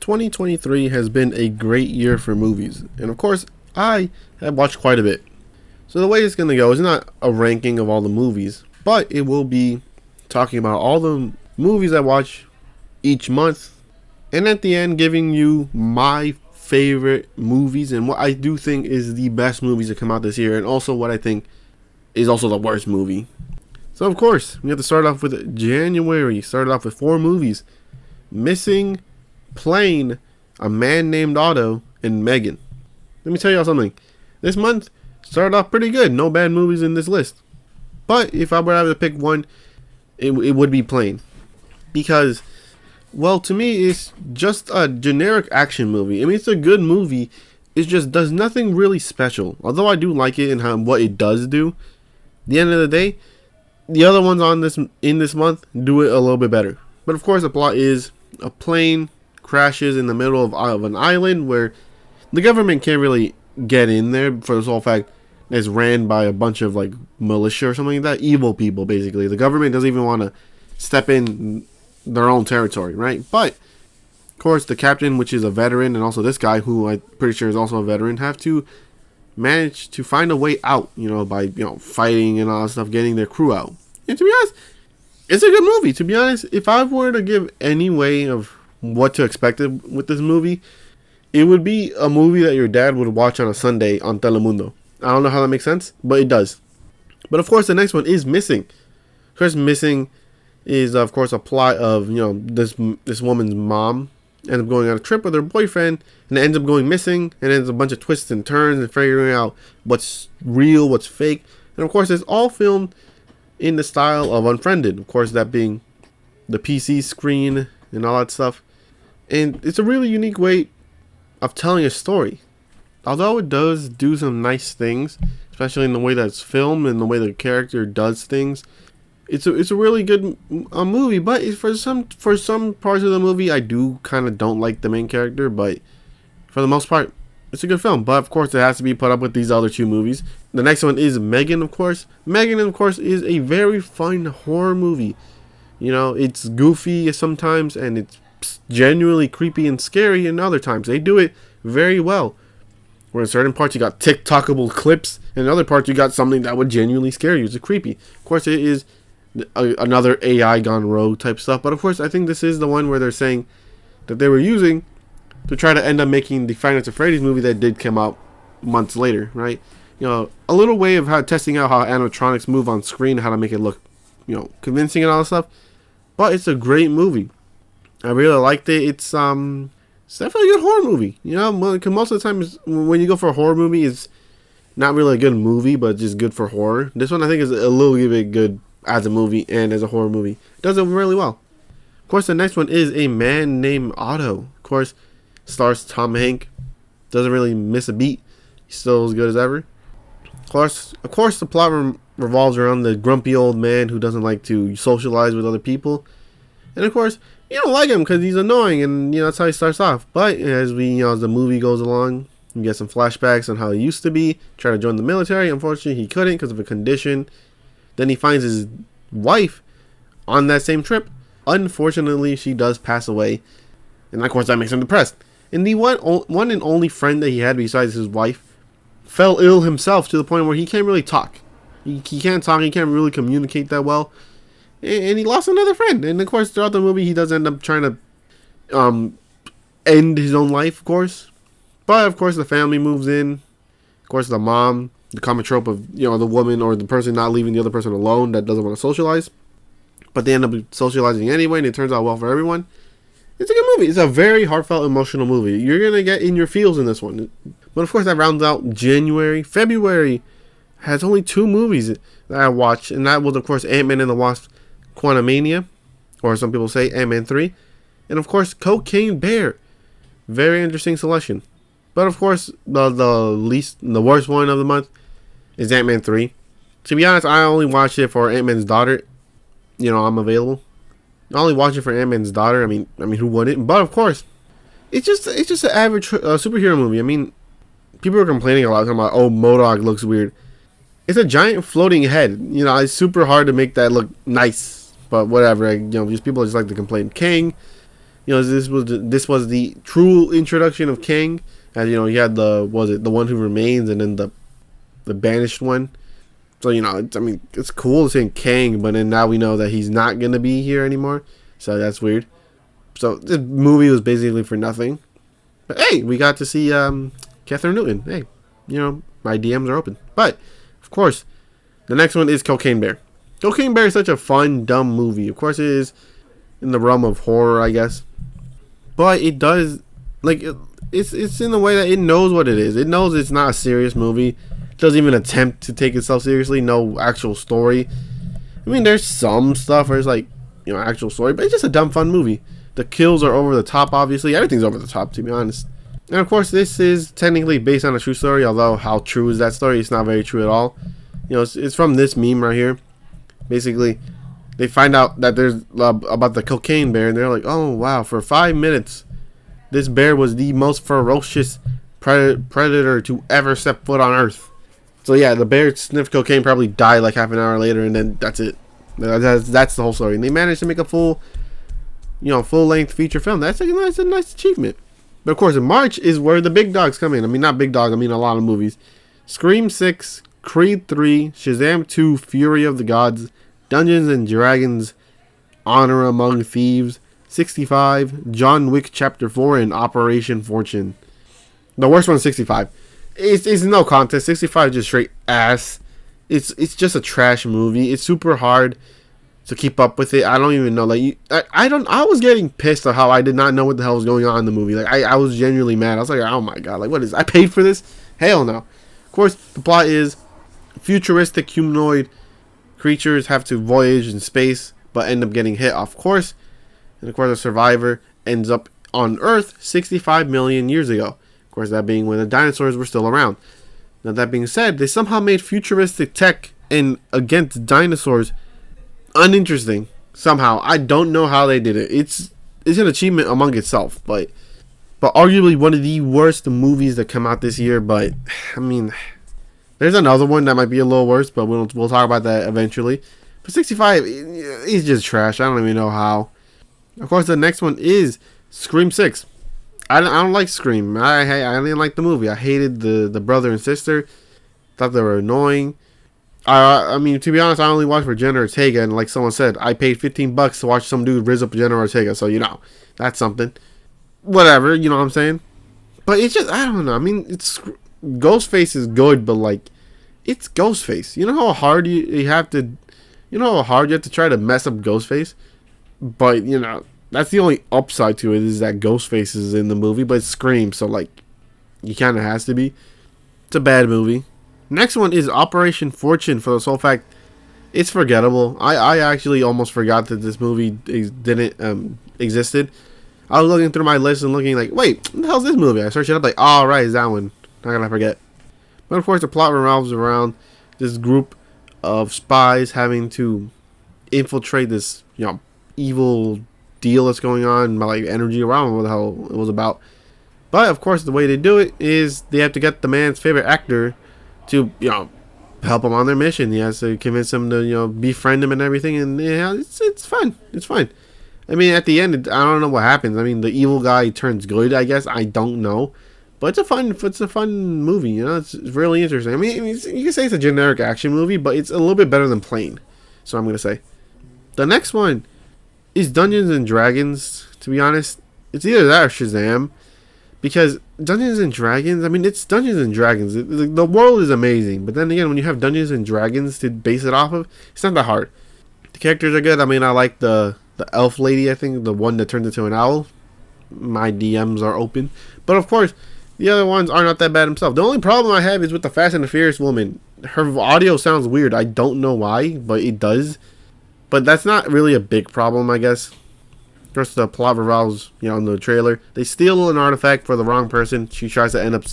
2023 has been a great year for movies, and of course, I have watched quite a bit. So the way it's going to go is not a ranking of all the movies, but it will be talking about all the movies I watch each month, and at the end giving you my favorite movies and what I do think is the best movies that come out this year, and also what I think is also the worst movie. So of course, we have to start off with January. Started off with 4 movies: Missing, Plane, A Man Named Otto, and Megan. Let me tell y'all something. This month started off pretty good. No bad movies in this list. But if I were to have to pick one, it would be Plane. Because, well, to me, it's just a generic action movie. I mean, it's a good movie. It just does nothing really special. Although I do like it and what it does do. At the end of the day, the other ones in this month do it a little bit better. But of course, the plot is a plane crashes in the middle of an island where the government can't really get in there for the sole fact that it's ran by a bunch of like militia or something like that. Evil people, basically. The government doesn't even want to step in their own territory, right? But of course, the captain, which is a veteran, and also this guy, who I'm pretty sure is also a veteran, have to manage to find a way out, by fighting and all that stuff, getting their crew out. And to be honest, it's a good movie. To be honest, if I were to give any way of what to expect with this movie, it would be a movie that your dad would watch on a Sunday on Telemundo. I don't know how that makes sense, but it does. But of course, the next one is Missing. Of course, Missing is of course a plot of this woman's mom ends up going on a trip with her boyfriend and ends up going missing, and there's a bunch of twists and turns and figuring out what's real, what's fake. And of course, it's all filmed in the style of Unfriended. Of course, that being the PC screen and all that stuff. And it's a really unique way of telling a story. Although it does do some nice things, especially in the way that it's filmed and the way the character does things, it's a really good movie. But for some parts of the movie, I do kind of don't like the main character. But for the most part, it's a good film. But of course, it has to be put up with these other 2 movies. The next one is Megan, of course. Megan, of course, is a very fun horror movie. It's goofy sometimes, and it's genuinely creepy and scary in other times. They do it very well. Where in certain parts you got TikTokable clips, and in other parts you got something that would genuinely scare you. It's creepy. Of course, it is another AI gone rogue type stuff. But of course, I think this is the one where they're saying that they were using to try to end up making the Five Nights at Freddy's movie that did come out months later, right? A little way of testing out how animatronics move on screen, how to make it look, convincing and all that stuff. But it's a great movie. I really liked it. It's definitely a good horror movie. Because most of the time when you go for a horror movie, it's not really a good movie, but just good for horror. This one I think is a little bit good as a movie and as a horror movie. It does it really well. Of course, the next one is A Man Named Otto. Of course, stars Tom Hanks. Doesn't really miss a beat. He's still as good as ever. Of course, the plot revolves around the grumpy old man who doesn't like to socialize with other people. And of course, you don't like him because he's annoying, and that's how he starts off. But as the movie goes along, you get some flashbacks on how he used to be, try to join the military. Unfortunately, he couldn't because of a condition. Then he finds his wife on that same trip. Unfortunately, she does pass away, and of course that makes him depressed. And the one and only friend that he had besides his wife fell ill himself to the point where he can't really talk. He can't talk. He can't really communicate that well. And he lost another friend. And of course, throughout the movie, he does end up trying to end his own life, of course. But of course, the family moves in. Of course, the mom, the common trope of the woman or the person not leaving the other person alone that doesn't want to socialize. But they end up socializing anyway, and it turns out well for everyone. It's a good movie. It's a very heartfelt, emotional movie. You're gonna get in your feels in this one. But of course, that rounds out January. February has only 2 movies that I watched, and that was of course Ant-Man and the Wasp: Quantumania, or some people say Ant-Man 3, and of course Cocaine Bear. Very interesting selection. But of course, the worst one of the month is Ant-Man 3. To be honest, I only watched it for Ant-Man's daughter. I'm available. I only watch it for Ant-Man's daughter. I mean, who wouldn't? But of course, it's just an average superhero movie. I mean, people are complaining a lot talking about, MODOK looks weird. It's a giant floating head. It's super hard to make that look nice. But whatever. Just people just like to complain. Kang this was the true introduction of Kang. As you know, you had the one who remains, and then the banished one. So I mean, it's cool saying Kang, but then now we know that he's not gonna be here anymore. So that's weird. So this movie was basically for nothing. But hey, we got to see Catherine Newton. Hey, my DMs are open. But of course, the next one is Cocaine Bear. Cocaine Bear is such a fun, dumb movie. Of course, it is in the realm of horror, I guess. But it does it's in the way that it knows what it is. It knows it's not a serious movie. It doesn't even attempt to take itself seriously. No actual story. I mean, there's some stuff where it's actual story, but it's just a dumb, fun movie. The kills are over the top, obviously. Everything's over the top, to be honest. And of course, this is technically based on a true story, although how true is that story? It's not very true at all. It's from this meme right here. Basically, they find out that there's about the cocaine bear, and they're like, oh, wow, for 5 minutes, this bear was the most ferocious predator to ever step foot on Earth. So yeah, the bear sniffed cocaine, probably died like half an hour later, and then that's it. That's the whole story. And they managed to make a full-length feature film. That's a nice achievement. But of course, in March is where the big dogs come in. I mean, not big dog, I mean a lot of movies. Scream 6, Creed 3, Shazam 2, Fury of the Gods, Dungeons and Dragons, Honor Among Thieves, 65, John Wick Chapter 4, and Operation Fortune. The worst one is 65. It's no contest. 65 is just straight ass. It's just a trash movie. It's super hard to keep up with it. I don't even know. I was getting pissed at how I did not know what the hell was going on in the movie. I was genuinely mad. I was like, oh my god, what is? I paid for this? Hell no. Of course, the plot is futuristic humanoid creatures have to voyage in space, but end up getting hit off course. And of course, a survivor ends up on Earth 65 million years ago. Of course, that being when the dinosaurs were still around. Now, that being said, they somehow made futuristic tech and against dinosaurs uninteresting. Somehow, I don't know how they did it. It's an achievement among itself, but arguably one of the worst movies that come out this year. But I mean, there's another one that might be a little worse, but we'll talk about that eventually. But 65 is just trash. I don't even know how. Of course, the next one is Scream 6. I don't like Scream. I didn't like the movie. I hated the brother and sister. Thought they were annoying. I mean, to be honest, I only watched for Jenna Ortega, and like someone said, I paid $15 to watch some dude rizz up Jenna Ortega, so that's something. Whatever, you know what I'm saying? But it's just, I don't know. I mean, Ghostface is good, but it's Ghostface. You know how hard you have to try to mess up Ghostface? But, that's the only upside to it, is that Ghostface is in the movie, but it's Scream, so you kind of has to be. It's a bad movie. Next one is Operation Fortune, for the sole fact it's forgettable. I actually almost forgot that this movie didn't existed. I was looking through my list and looking wait, what the hell's this movie? I searched it up oh, right, it's that one. Not gonna forget. But of course, the plot revolves around this group of spies having to infiltrate this, evil deal that's going on, energy around what the hell it was about. But of course, the way they do it is they have to get the man's favorite actor to help him on their mission. He has to convince him to befriend him and everything, and it's fun. It's fun. I mean, at the end, I don't know what happens. I mean, the evil guy turns good, I guess. I don't know, but it's a fun movie. It's really interesting. I mean, you can say it's a generic action movie, but it's a little bit better than Plane. So I'm gonna say the next one is Dungeons and Dragons. To be honest, it's either that or Shazam. Because Dungeons and Dragons, I mean, it's Dungeons and Dragons. The world is amazing. But then again, when you have Dungeons and Dragons to base it off of, it's not that hard. The characters are good. I mean, I like the elf lady, I think, the one that turns into an owl. My DMs are open. But of course, the other ones are not that bad themselves. The only problem I have is with the Fast and the Furious woman. Her audio sounds weird. I don't know why, but it does. But that's not really a big problem, I guess. First, the plot revolves, in the trailer. They steal an artifact for the wrong person. She tries to end up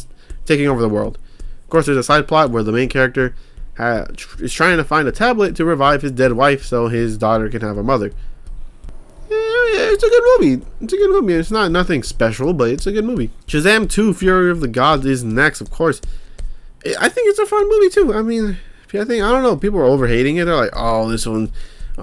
taking over the world. Of course, there's a side plot where the main character is trying to find a tablet to revive his dead wife so his daughter can have a mother. Yeah, it's a good movie. It's a good movie. It's not nothing special, but it's a good movie. Shazam 2, Fury of the Gods is next, of course. I think it's a fun movie, too. I mean, I don't know. People are overhating it. They're like, oh, this one...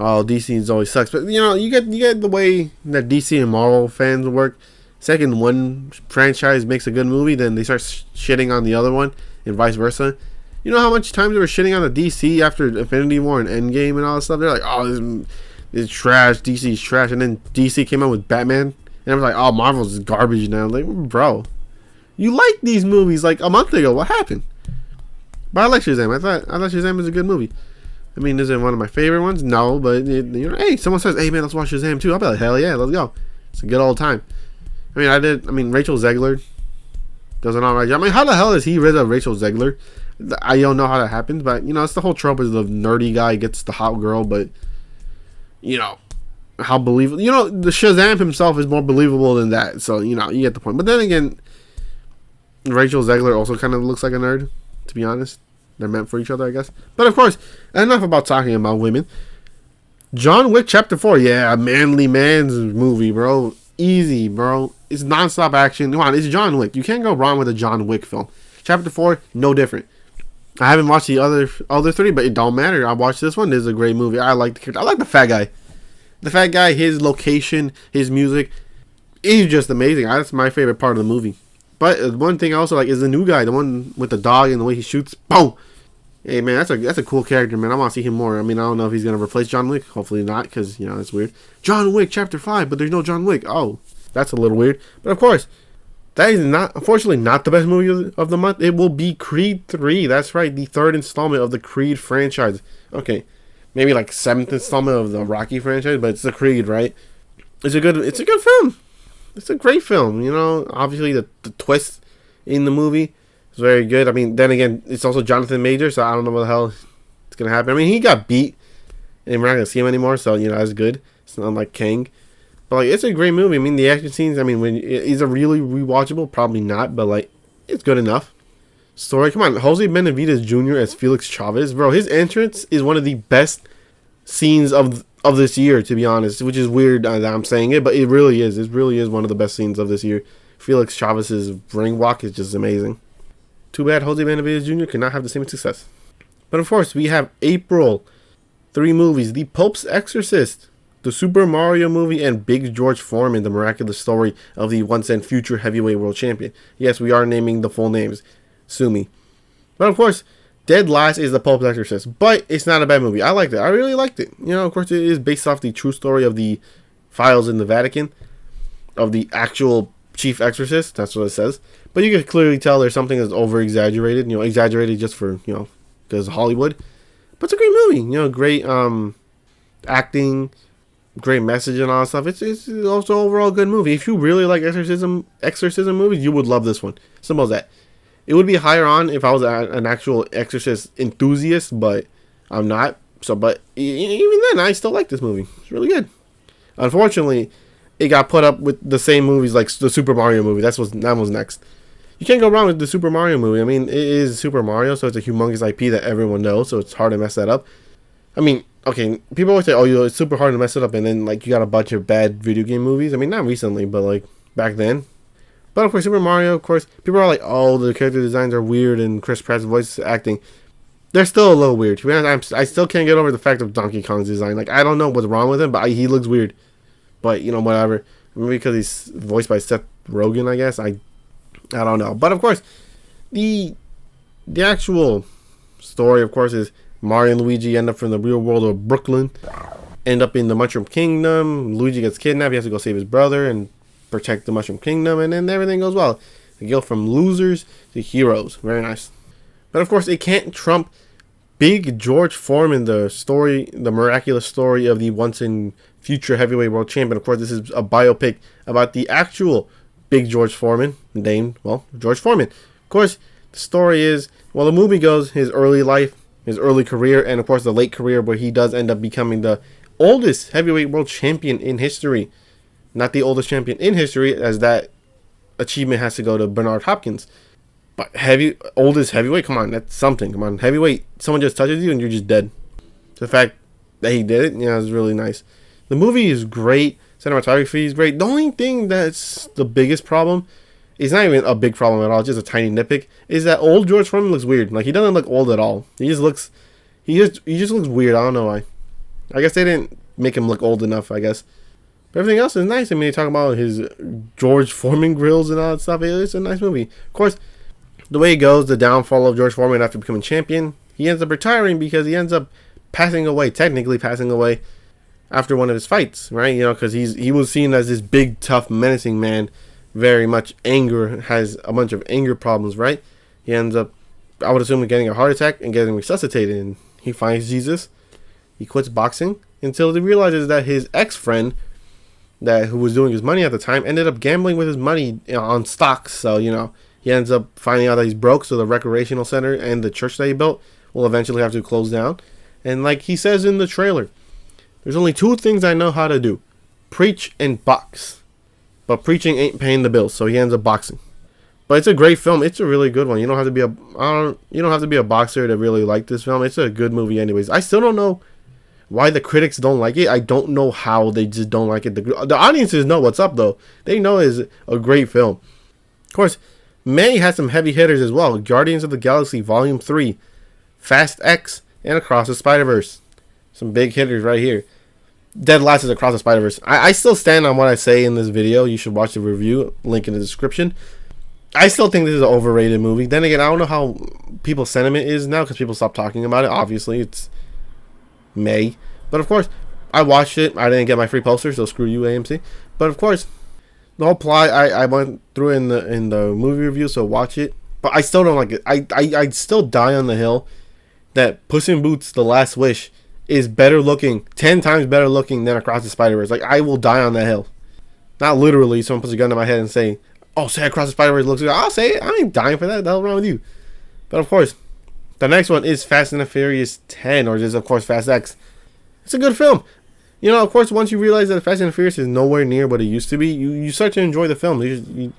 Oh, DC always sucks, but you get the way that DC and Marvel fans work. Second, one franchise makes a good movie, then they start shitting on the other one, and vice versa. You know how much times they were shitting on the DC after Infinity War and Endgame and all that stuff? They're like, oh, this is trash, DC's trash. And then DC came out with Batman, and I was like, oh, Marvel's garbage now. Like, bro, you liked these movies like a month ago. What happened? But I like Shazam. I thought Shazam was a good movie. I mean, is it one of my favorite ones? No, but hey, someone says, hey man, let's watch Shazam too. I'll be like, hell yeah, let's go. It's a good old time. I mean, Rachel Zegler does an alright job. I mean, how the hell is he rid of Rachel Zegler? I don't know how that happens, but it's the whole trope is the nerdy guy gets the hot girl, but how believable. The Shazam himself is more believable than that, so you get the point. But then again, Rachel Zegler also kind of looks like a nerd, to be honest. They're meant for each other, I guess. But of course, enough about talking about women. John Wick Chapter 4, yeah, a manly man's movie, bro. Easy, bro. It's non-stop action. Come on, it's John Wick. You can't go wrong with a John Wick film. Chapter 4, no different. I haven't watched the other three, but it don't matter. I watched this one. This is a great movie. I like the character. I like the fat guy. The fat guy, his location, his music, he's just amazing. That's my favorite part of the movie. But one thing I also like is the new guy, the one with the dog and the way he shoots. Boom! Hey man, that's a cool character, man. I want to see him more. I mean, I don't know if he's gonna replace John Wick. Hopefully not, because that's weird. John Wick Chapter 5, but there's no John Wick. Oh, that's a little weird. But of course, that is unfortunately not the best movie of the month. It will be Creed 3. That's right, the third installment of the Creed franchise. Okay, maybe like seventh installment of the Rocky franchise, but it's the Creed, right? It's a good film. It's a great film. Obviously the twist in the movie is very good. I mean, then again, it's also Jonathan Major, so I don't know what the hell is gonna happen. I mean, he got beat, and we're not gonna see him anymore, so that's good. It's not like Kang, but it's a great movie. I mean, the action scenes. I mean, is it really rewatchable? Probably not, but it's good enough. Story, come on, Jose Benavides Jr. as Felix Chavez, bro. His entrance is one of the best scenes of this year, to be honest, which is weird that I'm saying it, but it really is. It really is one of the best scenes of this year. Felix Chavez's ring walk is just amazing. Too bad Jose Benavides Jr. could not have the same success. But of course, we have April. 3 movies: The Pope's Exorcist, the Super Mario movie, and Big George Foreman, the miraculous story of the once and future heavyweight world champion. Yes, we are naming the full names. Sue me. But of course, dead last is The Pope's Exorcist, but it's not a bad movie. I liked it. I really liked it. Of course, it is based off the true story of the files in the Vatican, of the actual chief exorcist. That's what it says. But you can clearly tell there's something that's over-exaggerated, exaggerated just for, because Hollywood. But it's a great movie, great acting, great message and all that stuff. It's also overall a good movie. If you really like exorcism movies, you would love this one. Simple as that. It would be higher on if I was an actual Exorcist enthusiast, but I'm not. But even then, I still like this movie. It's really good. Unfortunately, it got put up with the same movies like the Super Mario movie. That was next. You can't go wrong with the Super Mario movie. I mean, it is Super Mario, so it's a humongous IP that everyone knows, so it's hard to mess that up. I mean, okay, people always say, oh, it's super hard to mess it up, and then, you got a bunch of bad video game movies. I mean, not recently, but, back then. But of course, Super Mario, of course, people are like, oh, the character designs are weird and Chris Pratt's voice acting. They're still a little weird. To be honest, I still can't get over the fact of Donkey Kong's design. I don't know what's wrong with him, but he looks weird. But, whatever. Maybe because he's voiced by Seth Rogen, I guess. I don't know. But of course, the actual story, of course, is Mario and Luigi end up from the real world of Brooklyn, end up in the Mushroom Kingdom. Luigi gets kidnapped. He has to go save his brother and protect the Mushroom Kingdom, and then everything goes well. They go from losers to heroes. Very nice. But of course, it can't trump Big George Foreman, the miraculous story of the once and future heavyweight world champion. Of course, this is a biopic about the actual Big George Foreman, named, George Foreman. Of course, the story is, the movie goes, his early life, his early career, and of course the late career where he does end up becoming the oldest heavyweight world champion in history. Not the oldest champion in history, as that achievement has to go to Bernard Hopkins. But oldest heavyweight, come on, that's something. Come on, heavyweight, someone just touches you and you're just dead. The fact that he did it, is really nice. The movie is great. Cinematography is great. The only thing that's the biggest problem, is not even a big problem at all, just a tiny nitpick, is that old George Foreman looks weird. He doesn't look old at all. He just looks weird. I don't know why. I guess they didn't make him look old enough, I guess. But everything else is nice. I mean, they talk about his George Foreman grills and all that stuff. It's a nice movie. Of course, the way it goes, the downfall of George Foreman after becoming champion, he ends up retiring because he ends up passing away, technically passing away after one of his fights, right? You know, because he was seen as this big, tough, menacing man, very much anger, has a bunch of anger problems, right? He ends up, I would assume, getting a heart attack and getting resuscitated, and he finds Jesus. He quits boxing until he realizes that his ex-friend, who was doing his money at the time, ended up gambling with his money on stocks. So, you know, he ends up finding out that he's broke, so the recreational center and the church that he built will eventually have to close down. And like he says in the trailer, there's only two things I know how to do: preach and box. But preaching ain't paying the bills, so he ends up boxing. But it's a great film. It's a really good one. You don't have to be a boxer to really like this film. It's a good movie anyways. I still don't know why the critics don't like it. I don't know how they just don't like it. The audiences know what's up, though. They know it's a great film. Of course, May has some heavy hitters as well. Guardians of the Galaxy Volume 3, Fast X, and Across the Spider-Verse. Some big hitters right here. Dead Last is Across the Spider-Verse. I still stand on what I say in this video. You should watch the review. Link in the description. I still think this is an overrated movie. Then again, I don't know how people's sentiment is now because people stopped talking about it. Obviously, it's May. But of course, I watched it. I didn't get my free poster, so screw you, AMC. But of course, the whole plot I went through in the movie review, so watch it. But I still don't like it. I'd still die on the hill that Puss in Boots: The Last Wish is better looking, 10 times better looking than Across the Spider-Verse. Like, I will die on that hill. Not literally, someone puts a gun to my head and say, "Oh, say Across the Spider-Verse looks good." I'll say it. I ain't dying for that. The hell wrong with you? But of course, the next one is Fast and the Furious 10, or just of course Fast X. It's a good film. You know, of course, once you realize that Fast and the Furious is nowhere near what it used to be, you start to enjoy the film. It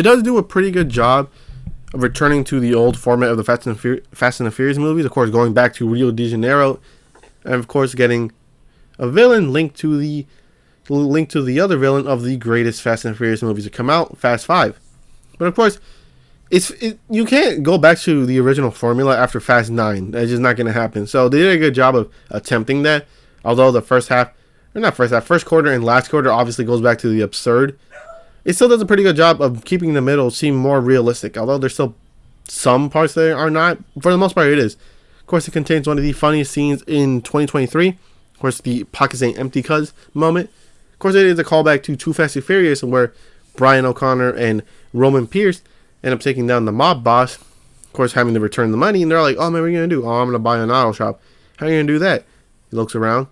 does do a pretty good job of returning to the old format of the Fast and the Furious movies. Of course, going back to Rio de Janeiro, and of course, getting a villain linked to the other villain of the greatest Fast and Furious movies to come out, Fast 5. But of course, you can't go back to the original formula after Fast 9. That's just not going to happen. So they did a good job of attempting that. Although the first quarter and last quarter obviously goes back to the absurd. It still does a pretty good job of keeping the middle seem more realistic. Although there's still some parts that are not. For the most part, it is. Of course, it contains one of the funniest scenes in 2023. Of course, the pockets ain't empty cuz moment. Of course, it is a callback to Too Fast and Furious, where Brian O'Connor and Roman Pierce end up taking down the mob boss. Of course, having to return the money, and they're like, "Oh man, what are you gonna do?" "Oh, I'm gonna buy an auto shop." "How are you gonna do that?" He looks around.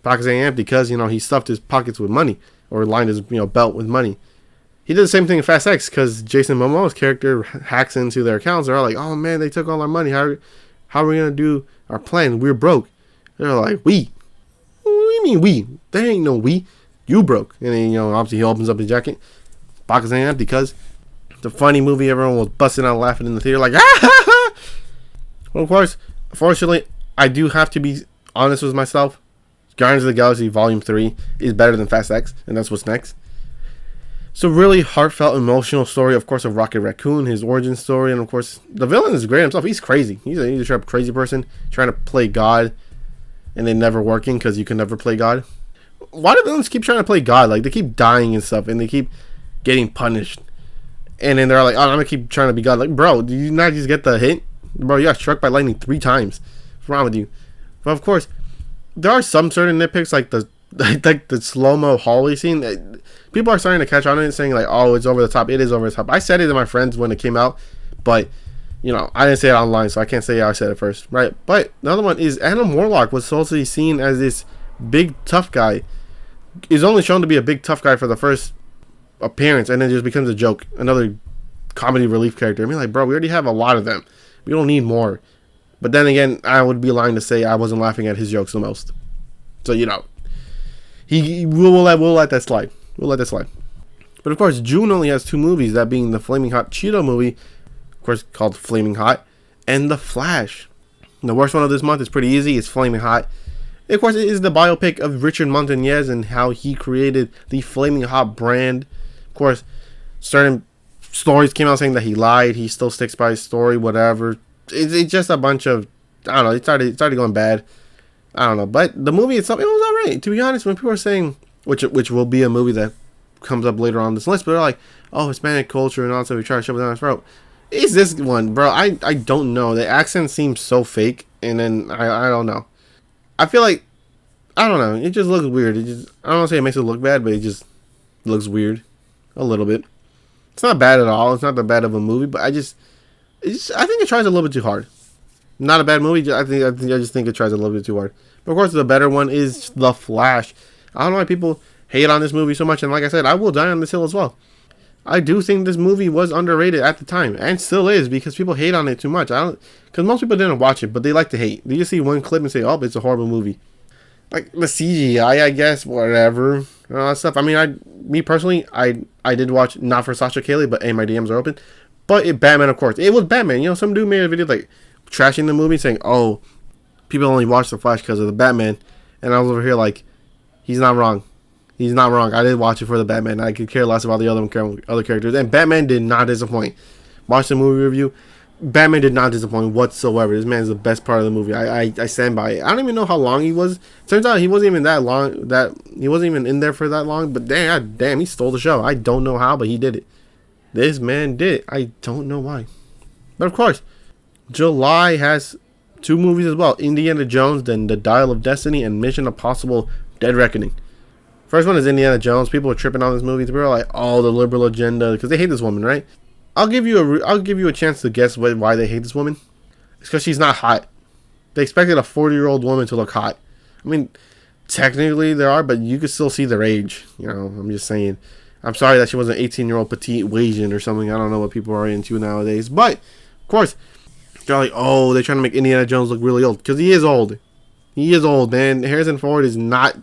Pockets ain't empty because, you know, he stuffed his pockets with money, or lined his, you know, belt with money. He did the same thing in Fast X because Jason Momoa's character hacks into their accounts. They're all like, "Oh man, they took all our money. How are we gonna do our plan? We're broke." They're like, "We? What do you mean we? There ain't no we. You broke." And then, you know, obviously he opens up his jacket. Pockets ain't empty because it's a funny movie. Everyone was busting out laughing in the theater like, "Ah!" Well, of course, unfortunately, I do have to be honest with myself. Guardians of the Galaxy Volume 3 is better than Fast X, and that's what's next. It's a really heartfelt, emotional story, of course, of Rocket Raccoon, his origin story, and of course, the villain is great himself. He's crazy. He's a crazy person trying to play God, and then never working because you can never play God. Why do villains keep trying to play God? Like, they keep dying and stuff, and they keep getting punished. And then they're like, "Oh, I'm gonna keep trying to be God." Like, bro, do you not just get the hint? Bro, you got struck by lightning 3 times. What's wrong with you? But of course, there are some certain nitpicks, like the slow-mo hallway scene. People are starting to catch on to it, saying like, "Oh, it's over the top." It is over the top. I said it to my friends when it came out, but you know, I didn't say it online, so I can't say I said it first, right? But the other one is Adam Warlock was supposed to be seen as this big tough guy. Is only shown to be a big tough guy for the first appearance, and then just becomes a joke, another comedy relief character. I mean, like, bro, we already have a lot of them. We don't need more. But then again, I would be lying to say I wasn't laughing at his jokes the most. So, you know, we'll let that slide. We'll let that slide. But of course, June only has 2 movies, that being the Flaming Hot Cheeto movie, of course called Flaming Hot, and The Flash. And the worst one of this month is pretty easy. It's Flaming Hot. And of course, it is the biopic of Richard Montañez and how he created the Flaming Hot brand. Of course, certain stories came out saying that he lied. He still sticks by his story, whatever. It's just a bunch of, I don't know, it started going bad. I don't know. But the movie itself, it was alright. To be honest, when people are saying, which will be a movie that comes up later on this list, but they're like, oh, Hispanic culture and all that stuff, we try to shove it down his throat. It's this one, bro. I don't know. The accent seems so fake, and then I don't know. I feel like, I don't know. It just looks weird. I don't want to say it makes it look bad, but it just looks weird a little bit. It's not bad at all. It's not that bad of a movie, but I think it tries a little bit too hard. Not a bad movie. I just think it tries a little bit too hard. But of course, the better one is The Flash. I don't know why people hate on this movie so much, and like I said, I will die on this hill as well. I do think this movie was underrated at the time, and still is, because people hate on it too much. Because most people didn't watch it, but they like to hate. They just see one clip and say, "Oh, it's a horrible movie." Like the CGI, I guess, whatever, and all that stuff. I mean, me personally, I did watch, not for Sasha Cayley, but hey, my DMs are open. But Batman, of course, it was Batman. You know, some dude made a video like trashing the movie, saying, "Oh, people only watch The Flash because of the Batman," and I was over here like, he's not wrong. He's not wrong. I did watch it for the Batman. I could care less about the other characters. And Batman did not disappoint. Watch the movie review. Batman did not disappoint whatsoever. This man is the best part of the movie. I stand by it. I don't even know how long he was. Turns out he wasn't even that long. He wasn't even in there for that long. But damn, he stole the show. I don't know how, but he did it. This man did it. I don't know why. But of course, July has 2 movies as well. Indiana Jones, then The Dial of Destiny, and Mission Impossible: Dead Reckoning. First one is Indiana Jones. People are tripping on this movie. People are like, "Oh, the liberal agenda," because they hate this woman, right? I'll give you a chance to guess why they hate this woman. It's because she's not hot. They expected a 40-year-old woman to look hot. I mean, technically there are, but you can still see their age. You know, I'm just saying. I'm sorry that she was an 18-year-old petite Asian or something. I don't know what people are into nowadays. But of course, they're like, "Oh, they're trying to make Indiana Jones look really old," because he is old. He is old, man. Harrison Ford is not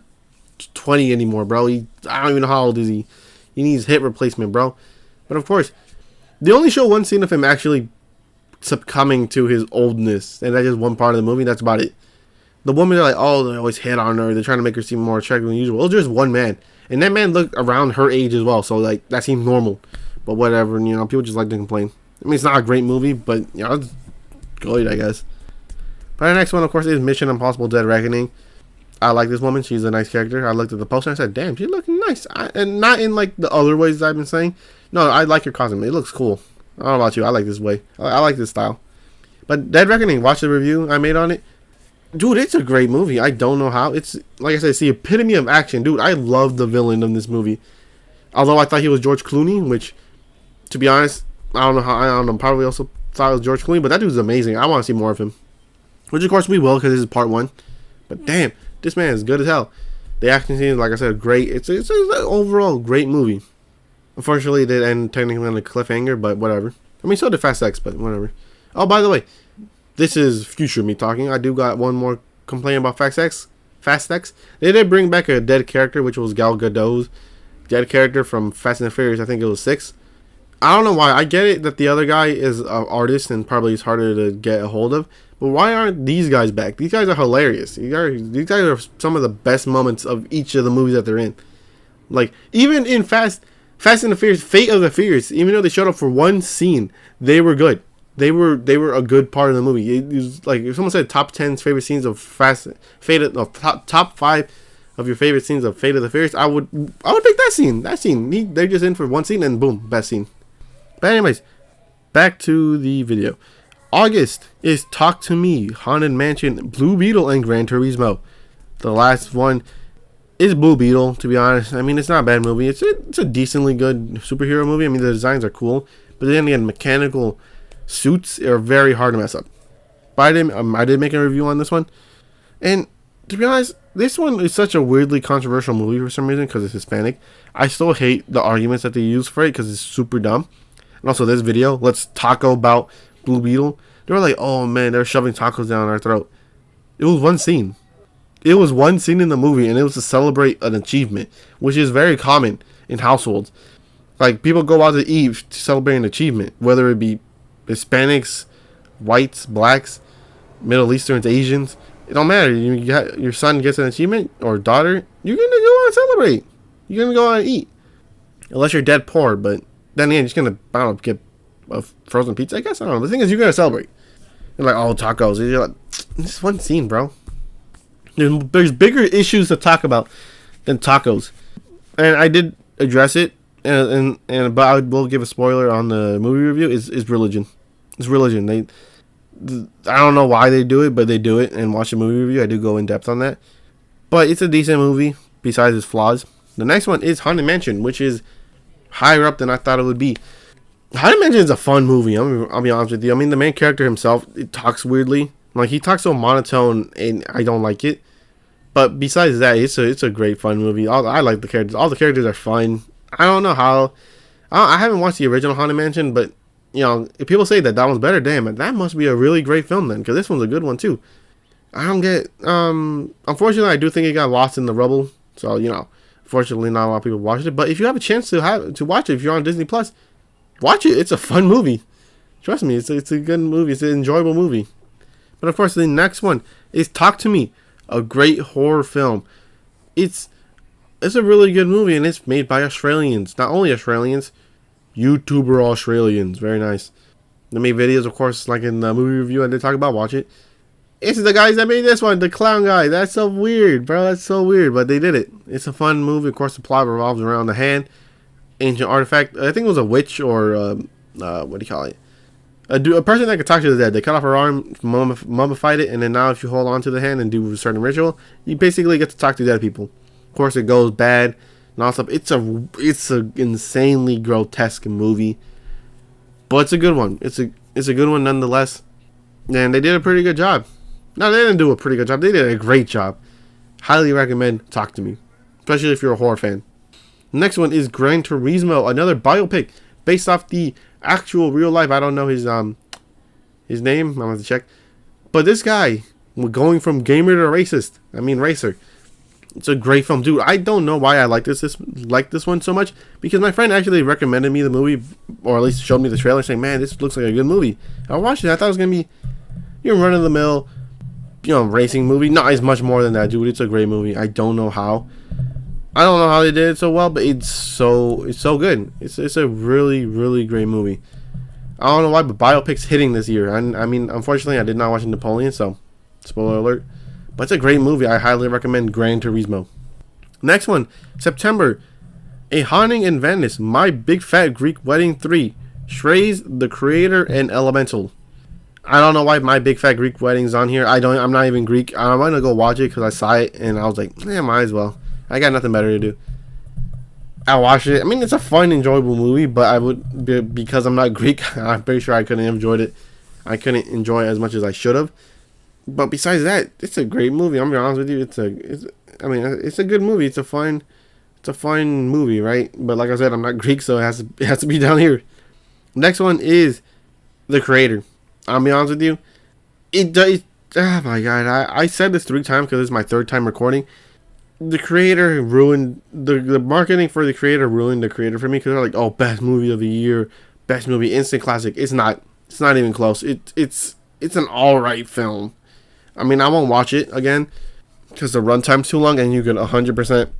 20 anymore, bro. I don't even know how old is he. He needs hip replacement, bro. But of course, they only show one scene of him actually succumbing to his oldness, and that's just one part of the movie. That's about it. The woman, they're like, "Oh, they always hit on her. They're trying to make her seem more attractive than usual." Well, just one man, and that man looked around her age as well, so like that seemed normal. But whatever, you know, people just like to complain. I mean, it's not a great movie, but you know, it's good, I guess. But the next one, of course, is Mission Impossible: Dead Reckoning. I like this woman. She's a nice character. I looked at the poster and I said, "Damn, she's looking nice." And not in like the other ways I've been saying. No, I like her costume. It looks cool. I don't know about you. I like this way. I like this style. But Dead Reckoning, watch the review I made on it. Dude, it's a great movie. I don't know how. It's, like I said, it's the epitome of action. Dude, I love the villain of this movie. Although I thought he was George Clooney, which, to be honest, I don't know, probably also thought it was George Clooney, but that dude's amazing. I want to see more of him. Which, of course, we will, because this is part 1. But damn, this man is good as hell. The action scenes, like I said, great. It's an overall great movie. Unfortunately, it did end technically on a cliffhanger, but whatever. I mean, so did Fast X, but whatever. Oh, by the way, this is future me talking. I do got one more complaint about Fast X. They did bring back a dead character, which was Gal Gadot's dead character from Fast and the Furious. I think it was 6. I don't know why. I get it that the other guy is an artist and probably is harder to get a hold of. But why aren't these guys back? These guys are hilarious. These guys are some of the best moments of each of the movies that they're in. Like, even in Fast and the Furious, Fate of the Furious, even though they showed up for one scene, they were good. They were a good part of the movie. It was like, if someone said top 10 favorite scenes of top 5 of your favorite scenes of Fate of the Furious, I would pick that scene. They're just in for one scene and boom, best scene. But anyways, back to the video. August is Talk to Me, Haunted Mansion, Blue Beetle, and Gran Turismo. The last one is Blue Beetle, to be honest. I mean, it's not a bad movie. It's a decently good superhero movie. I mean, the designs are cool. But then again, mechanical suits are very hard to mess up. But I did make a review on this one. And to be honest, this one is such a weirdly controversial movie for some reason because it's Hispanic. I still hate the arguments that they use for it because it's super dumb. And also this video, let's taco about Blue Beetle. They were like, "Oh man, they're shoving tacos down our throat." It was one scene. It was one scene in the movie, and it was to celebrate an achievement, which is very common in households. Like, people go out to eat to celebrate an achievement, whether it be Hispanics, whites, blacks, Middle Easterns, Asians. It don't matter. Your son gets an achievement or daughter, you're gonna go out and celebrate. You're gonna go out and eat, unless you're dead poor. But then again, you're just gonna, I don't know, get a frozen pizza, I guess. I don't know. The thing is, you're gonna celebrate. You're like, "Oh, tacos." You're like, this is one scene, bro. There's bigger issues to talk about than tacos, and I did address it, and but I will give a spoiler on the movie review. Is religion? It's religion. I don't know why they do it, but they do it. And watch the movie review. I do go in depth on that, but it's a decent movie besides its flaws. The next one is Haunted Mansion, which is higher up than I thought it would be. Haunted Mansion is a fun movie. I'll be honest with you. I mean, the main character himself, it talks weirdly. Like, he talks so monotone, and I don't like it. But besides that, it's a great fun movie. I like the characters. All the characters are fun. I don't know how. I haven't watched the original Haunted Mansion, but if people say that one's better, damn it, that must be a really great film then, because this one's a good one too. I don't get. Unfortunately, I do think it got lost in the rubble. So unfortunately, not a lot of people watched it. But if you have a chance to watch it, if you're on Disney Plus, watch it. It's a fun movie. Trust me, it's a good movie. It's an enjoyable movie. But of course, the next one is Talk to Me, a great horror film. It's a really good movie, and it's made by Australians. Not only Australians, YouTuber Australians. Very nice. They made videos, of course, like in the movie review I did talk about. Watch it. It's the guys that made this one, the clown guy. That's so weird, bro. That's so weird, but they did it. It's a fun movie. Of course, the plot revolves around the hand, ancient artifact. I think it was a witch or what do you call it? A person that could talk to the dead. They cut off her arm, mummified it, and then now if you hold on to the hand and do a certain ritual, you basically get to talk to dead people. Of course, it goes bad and all stuff. It's a insanely grotesque movie, but it's a good one. It's a good one nonetheless, and they did a pretty good job. No, they didn't do a pretty good job. They did a great job. Highly recommend Talk to Me, especially if you're a horror fan. Next one is Gran Turismo, another biopic based off the actual real life. I don't know his name. I'm gonna have to check. But this guy, going from gamer to racer. It's a great film, dude. I don't know why I like this one so much, because my friend actually recommended me the movie, or at least showed me the trailer, saying, "Man, this looks like a good movie." I watched it. I thought it was gonna be run of the mill, racing movie. Not as much more than that, dude. It's a great movie. I don't know how they did it so well, but it's so good. It's a really, really great movie. I don't know why, but biopics hitting this year. I mean, unfortunately, I did not watch Napoleon, so spoiler alert. But it's a great movie. I highly recommend Gran Turismo. Next one, September, A Haunting in Venice, My Big Fat Greek Wedding 3, Shrey's The Creator, and Elemental. I don't know why My Big Fat Greek Wedding's on here. I'm not even Greek. I'm gonna go watch it because I saw it and I was like, might as well. I got nothing better to do. I watched it. I mean, it's a fun, enjoyable movie, but I would, because I'm not Greek, I'm pretty sure I couldn't have enjoyed it. I couldn't enjoy it as much as I should have. But besides that, it's a great movie. I'm gonna be honest with you. It's a good movie. It's a fun movie, right? But like I said, I'm not Greek, so it has to be down here. Next one is The Creator. I'll be honest with you. Oh my god! I said this 3 times because it's my 3rd time recording. The Creator ruined the marketing for The Creator ruined The Creator for me, because they're like, oh, best movie of the year, best movie, instant classic. It's not even close. It's an alright film. I mean, I won't watch it again because the runtime's too long, and you can 100%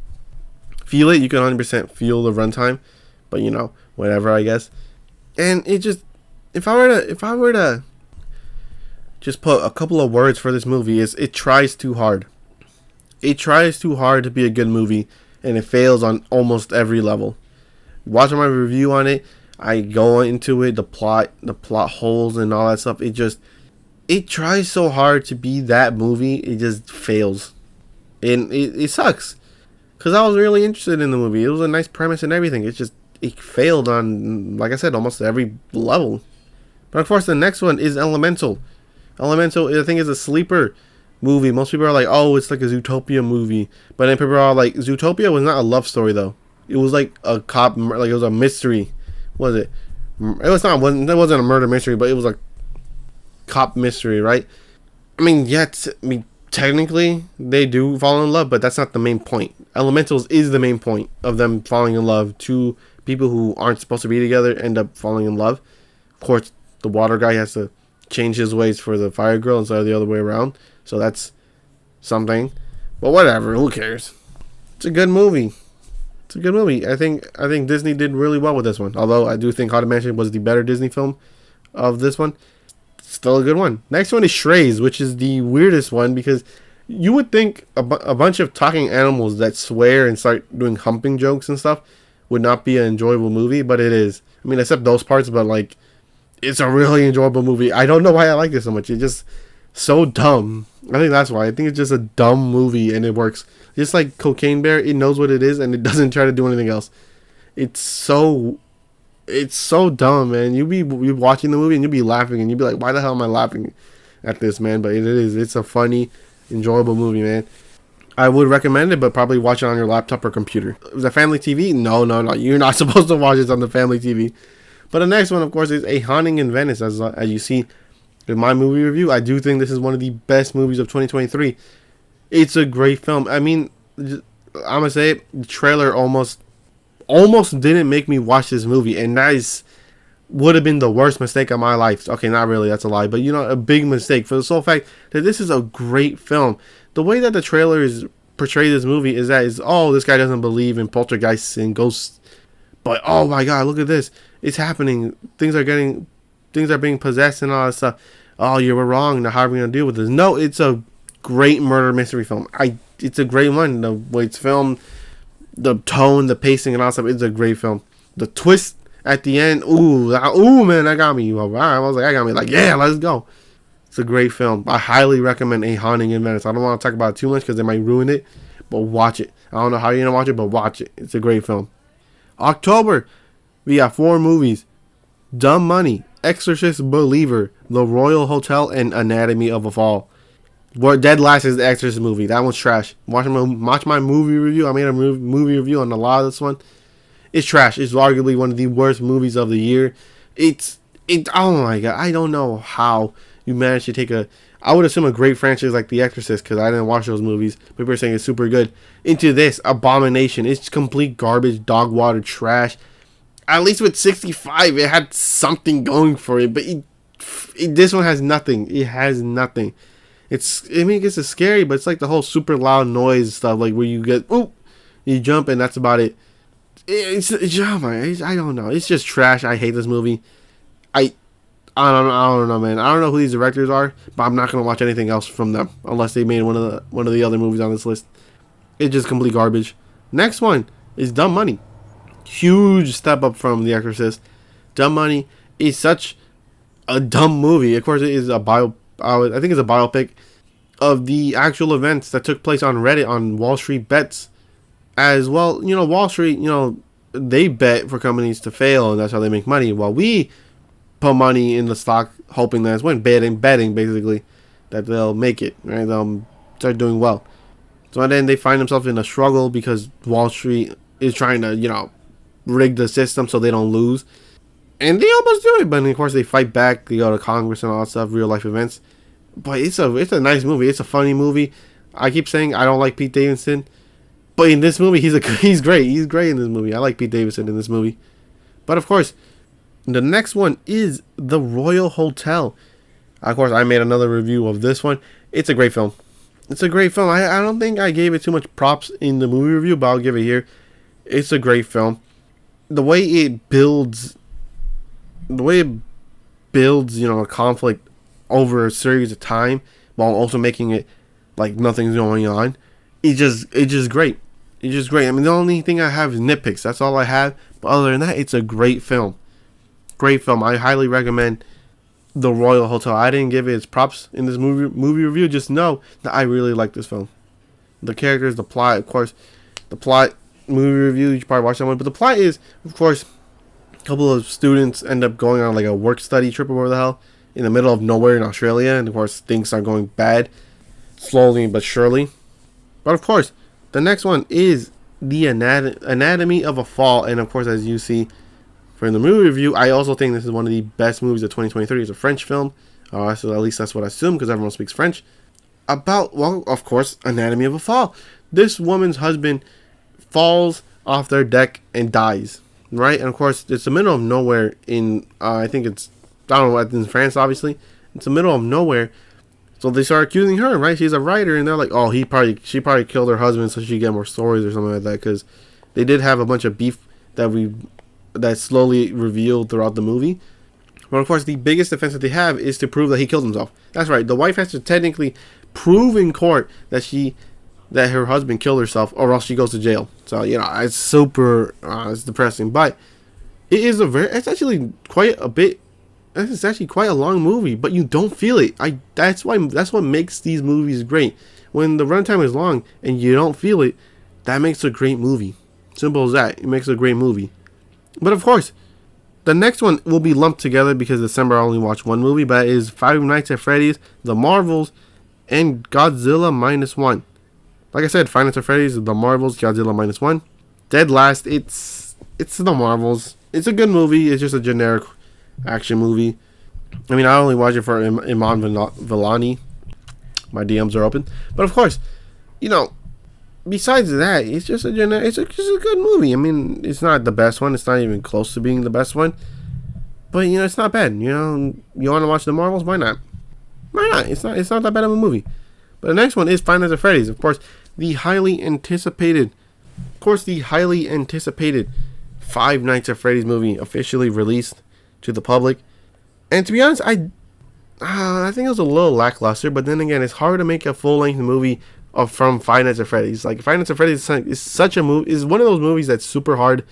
feel it. You can 100% feel the runtime, but whatever, I guess. And it just, if I were to just put a couple of words for this movie, is it tries too hard. It tries too hard to be a good movie, and it fails on almost every level. Watching my review on it, I go into it, the plot holes and all that stuff. It tries so hard to be that movie, it just fails. And it sucks. Because I was really interested in the movie. It was a nice premise and everything. It failed on, like I said, almost every level. But of course, the next one is Elemental. Elemental, I think, is a sleeper movie. Most people are like, oh, it's like a Zootopia movie. But then people are like, Zootopia was not a love story, though. It was like a cop, like it was a mystery. What was it? It wasn't a murder mystery, but it was a cop mystery, right? I mean, technically they do fall in love, but that's not the main point. Elementals is the main point of them falling in love. 2 people who aren't supposed to be together end up falling in love. Of course, the water guy has to change his ways for the fire girl instead of the other way around, so that's something. But whatever, who cares? It's a good movie. I think Disney did really well with this one, although I do think Haunted Mansion was the better Disney film of this one. Still a good one. Next one is Shrey's, which is the weirdest one because You would think a bunch of talking animals that swear and start doing humping jokes and stuff would not be an enjoyable movie, but it is. I mean, except those parts, but like, it's a really enjoyable movie. I don't know why I like it so much. It's just so dumb. I think that's why. I think it's just a dumb movie and it works. Just like Cocaine Bear, it knows what it is and it doesn't try to do anything else. It's so dumb, man. You be watching the movie and you'll be laughing and you'll be like, why the hell am I laughing at this, man? But it is. It's a funny, enjoyable movie, man. I would recommend it, but probably watch it on your laptop or computer. The family TV? No. You're not supposed to watch it on the family TV. But the next one, of course, is A Haunting in Venice. As you see in my movie review, I do think this is one of the best movies of 2023. It's a great film. I mean, I'm gonna say it, the trailer almost didn't make me watch this movie, and that would have been the worst mistake of my life. Okay, not really, that's a lie, but a big mistake for the sole fact that this is a great film. The way that the trailer is portrayed this movie is that this guy doesn't believe in poltergeists and ghosts, but oh my god, look at this, it's happening. Things are being possessed and all that stuff. Oh, you were wrong. Now how are we gonna deal with this? No, it's a great murder mystery film. It's a great one. The way it's filmed, the tone, the pacing, and all stuff. It's a great film. The twist at the end, man, that got me. I was like, I got me. Like, yeah, let's go. It's a great film. I highly recommend A Haunting in Venice. I don't want to talk about it too much because they might ruin it, but watch it. I don't know how you're gonna watch it, but watch it. It's a great film. October, we got 4 movies: Dumb Money, Exorcist Believer, The Royal Hotel, and Anatomy of a Fall. Dead last is the Exorcist movie. That one's trash. Watch my movie review. I made a movie review on a lot of this one. It's trash. It's arguably one of the worst movies of the year. Oh my god. I don't know how you managed to take I would assume a great franchise like The Exorcist, because I didn't watch those movies. People are saying it's super good. Into this abomination. It's complete garbage, dog water, trash. At least with 65, it had something going for it, but this one has nothing. It has nothing. It gets scary, but it's like the whole super loud noise stuff, like where you get, you jump, and that's about it. I don't know. It's just trash. I hate this movie. I don't know, man. I don't know who these directors are, but I'm not gonna watch anything else from them unless they made one of the other movies on this list. It's just complete garbage. Next one is Dumb Money. Huge step up from The Exorcist. Dumb Money is such a dumb movie. Of course, it is I think it's a biopic of the actual events that took place on Reddit on Wall Street Bets. As well, Wall Street, they bet for companies to fail, and that's how they make money. While we put money in the stock, hoping that it's betting basically that they'll make it, right? They'll start doing well. So then they find themselves in a struggle because Wall Street is trying to, rig the system so they don't lose. And they almost do it, but of course they fight back. They go to Congress and all that stuff, real life events. But it's a nice movie. It's a funny movie. I keep saying I don't like Pete Davidson, but in this movie he's great. He's great in this movie. I like Pete Davidson in this movie. But of course, the next one is The Royal Hotel. Of course, I made another review of this one. It's a great film. It's a great film. I don't think I gave it too much props in the movie review, but I'll give it here. It's a great film. The way it builds, a conflict over a series of time, while also making it like nothing's going on, it's just great. It's just great. I mean, the only thing I have is nitpicks. That's all I have. But other than that, it's a great film. Great film. I highly recommend The Royal Hotel. I didn't give it its props in this movie review. Just know that I really like this film. The characters, the plot, of course. The plot, movie review, you should probably watch that one. But the plot is, of course, a couple of students end up going on like a work study trip or whatever the hell in the middle of nowhere in Australia. And of course, things start going bad, slowly but surely. But of course, the next one is The Anatomy of a Fall. And of course, as you see from the movie review, I also think this is one of the best movies of 2023. It's a French film. So at least that's what I assume, because everyone speaks French. About, well, of course, Anatomy of a Fall. This woman's husband falls off their deck and dies, right? And of course, it's the middle of nowhere in, I don't know, in France, obviously. It's the middle of nowhere. So they start accusing her, right? She's a writer, and they're like, oh, she probably killed her husband so she could get more stories or something like that, because they did have a bunch of beef that slowly revealed throughout the movie. But of course, the biggest defense that they have is to prove that he killed himself. That's right. The wife has to technically prove in court that her husband killed herself, or else she goes to jail. So it's super it's depressing, but it's actually quite a bit. It's actually quite a long movie, but you don't feel it. That's what makes these movies great. When the runtime is long and you don't feel it, that makes a great movie. Simple as that. It makes a great movie. But of course, the next one will be lumped together because December I only watched one movie, but it is Five Nights at Freddy's, The Marvels, and Godzilla Minus One. Like I said, Five Nights at Freddy's, The Marvels, Godzilla Minus One. Dead Last, it's The Marvels. It's a good movie. It's just a generic action movie. I mean, I only watch it for Iman Vellani. My DMs are open. But of course, besides that, it's just just a good movie. I mean, it's not the best one. It's not even close to being the best one. But it's not bad. You want to watch The Marvels? Why not? Why not? It's not that bad of a movie. But the next one is Five Nights at Freddy's. Of course, the highly anticipated Five Nights at Freddy's movie officially released to the public. And to be honest, I think it was a little lackluster. But then again, it's hard to make a full-length movie from Five Nights at Freddy's. Like, Five Nights at Freddy's is such a movie. Is one of those movies that's super hard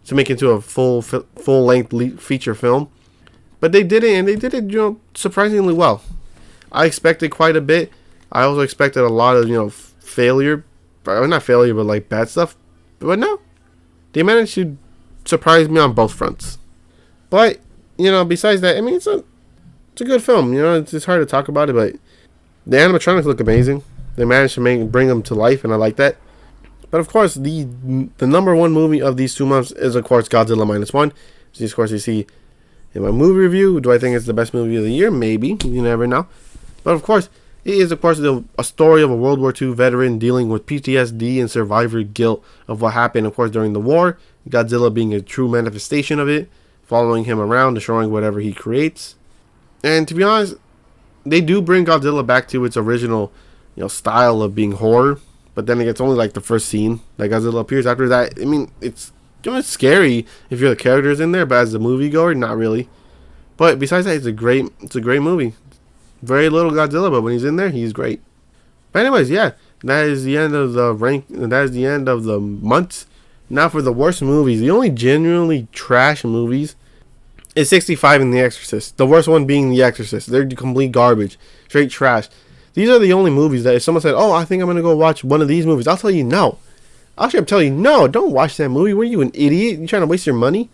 to make into a full-length feature film. But they did it, and they did it, surprisingly well. I expected quite a bit. I also expected a lot of, failure. Not failure, but like bad stuff. But no, they managed to surprise me on both fronts. But besides that, I mean, it's a good film. It's hard to talk about it, but the animatronics look amazing. They managed to bring them to life, and I like that. But of course, the number one movie of these 2 months is, of course, Godzilla Minus One. So, of course, you see in my movie review. Do I think it's the best movie of the year? Maybe. You never know. But of course, it is, of course, a story of a World War II veteran dealing with PTSD and survivor guilt of what happened, of course, during the war. Godzilla being a true manifestation of it, following him around, destroying whatever he creates. And to be honest, they do bring Godzilla back to its original, style of being horror. But then it's only like the first scene that Godzilla appears. After that, I mean, it's scary if you're the characters in there, but as a moviegoer, not really. But besides that, it's a great movie. Very little Godzilla, but when he's in there, he's great. But anyways, yeah, that is the end of the rank. That is the end of the month. Now for the worst movies, the only genuinely trash movies is 65 and The Exorcist. The worst one being The Exorcist. They're complete garbage, straight trash. These are the only movies that if someone said, "Oh, I think I'm gonna go watch one of these movies," I'll tell you no. I'll straight up tell you no. Don't watch that movie. What are you, an idiot? You trying to waste your money?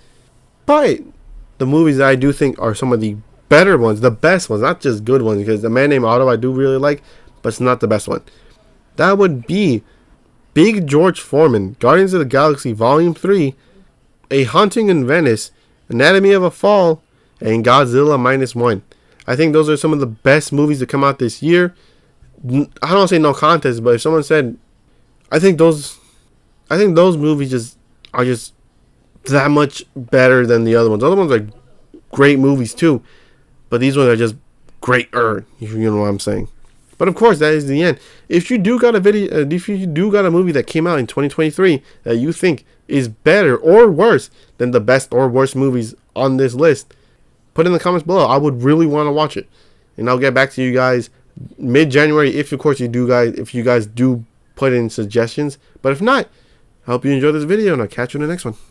But the movies that I do think are some of the better ones, the best ones, not just good ones, because The Man Named Otto I do really like, but it's not the best one. That would be Big George Foreman, Guardians of the Galaxy Volume 3, A Haunting in Venice, Anatomy of a Fall, and Godzilla Minus One. I think those are some of the best movies to come out this year. I don't say no contest, but if someone said, I think those movies are just that much better than the other ones. The other ones are great movies too, but these ones are just greater. You know what I'm saying? But of course, that is the end. If you do got a movie that came out in 2023 that you think is better or worse than the best or worst movies on this list, put it in the comments below. I would really want to watch it, and I'll get back to you guys mid-January if you guys do put in suggestions. But if not, I hope you enjoyed this video, and I'll catch you in the next one.